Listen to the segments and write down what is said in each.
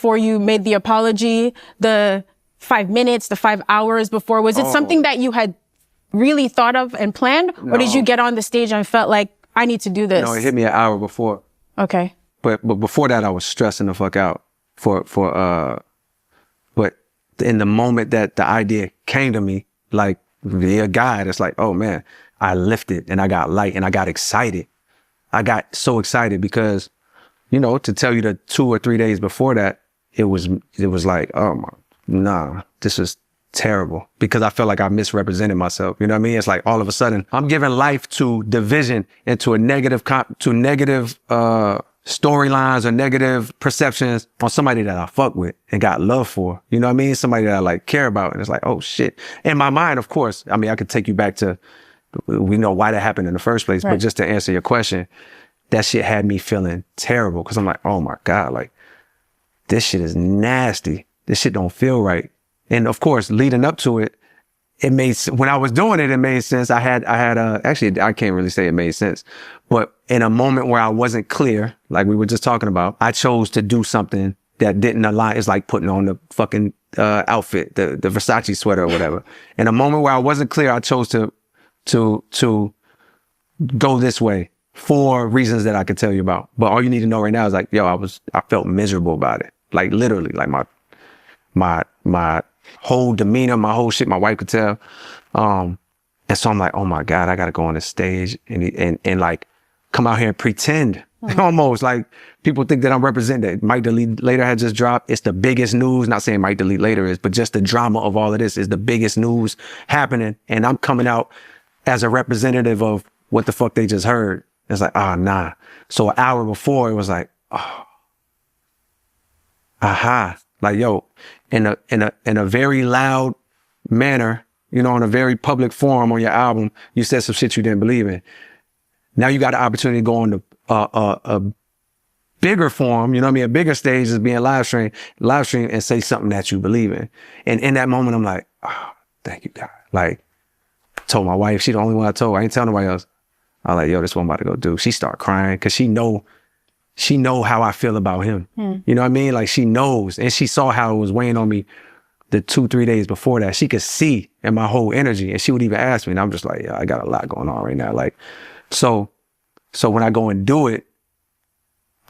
before you made the apology, the 5 minutes, the 5 hours before? Was it something that you had really thought of and planned? No. Or did you get on the stage and felt like, I need to do this? No, it hit me an hour before. Okay. But before that, I was stressing the fuck out but in the moment that the idea came to me, like via God, it's like, oh man, I lifted and I got light and I got excited. I got so excited because, you know, to tell you the 2 or 3 days before that, it was like, oh my, nah, this is terrible, because I felt like I misrepresented myself. You know what I mean? It's like all of a sudden I'm giving life to division and to negative storylines or negative perceptions on somebody that I fuck with and got love for. You know what I mean? Somebody that I like care about. And it's like, oh shit. In my mind, of course, I mean, I could take you back to, we know why that happened in the first place, right. But just to answer your question, that shit had me feeling terrible, because I'm like, oh my God, like this shit is nasty. This shit don't feel right. And of course, leading up to it, when I was doing it, it made sense. Actually, I can't really say it made sense, but in a moment where I wasn't clear, like we were just talking about, I chose to do something that didn't align. It's like putting on the fucking outfit, the Versace sweater or whatever. In a moment where I wasn't clear, I chose to go this way for reasons that I could tell you about. But all you need to know right now is like, yo, I felt miserable about it. Like literally, like my whole demeanor, my whole shit, my wife could tell. And so I'm like, oh my God, I gotta go on the stage and like come out here and pretend. Almost like people think that I'm representing. Mike Delete Later had just dropped. It's the biggest news. Not saying Mike Delete Later is, but just the drama of all of this is the biggest news happening. And I'm coming out as a representative of what the fuck they just heard. It's like, nah. So an hour before, it was like, aha. Like, yo, in a very loud manner, you know, in a very public forum on your album, you said some shit you didn't believe in. Now you got the opportunity to go on a bigger forum, you know what I mean? A bigger stage is being live stream and say something that you believe in. And in that moment, I'm like, thank you, God. Like, told my wife, she the only one I told. I ain't telling nobody else. I was like, yo, this is what I'm about to go do. She start crying because she know how I feel about him. You know what I mean? Like she knows, and she saw how it was weighing on me the 2-3 days before that. She could see in my whole energy, and she would even ask me, and I'm just like, yeah, I got a lot going on right now. Like, so when I go and do it,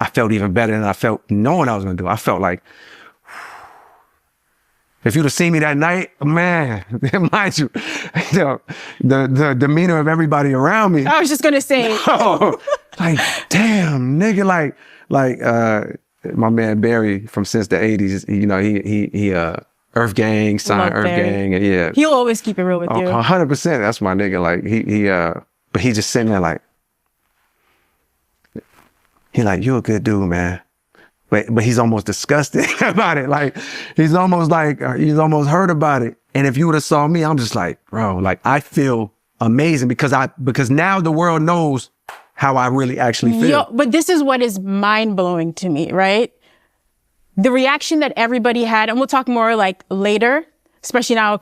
I felt even better than I felt knowing I was going to do it. I felt like, if you'd have seen me that night, man, mind you, the demeanor of everybody around me. I was just going to say. Like, damn, nigga, like my man Barry from since the 80s, you know, he Earth Gang, signed Earth Gang, and yeah. He'll always keep it real with you. 100%, that's my nigga. Like but he just sitting there like, he like, you a good dude, man. But he's almost disgusted about it. Like, he's almost hurt about it. And if you would have saw me, I'm just like, bro, like I feel amazing because now the world knows how I really actually feel. But this is what is mind blowing to me, right? The reaction that everybody had, and we'll talk more like later, especially now.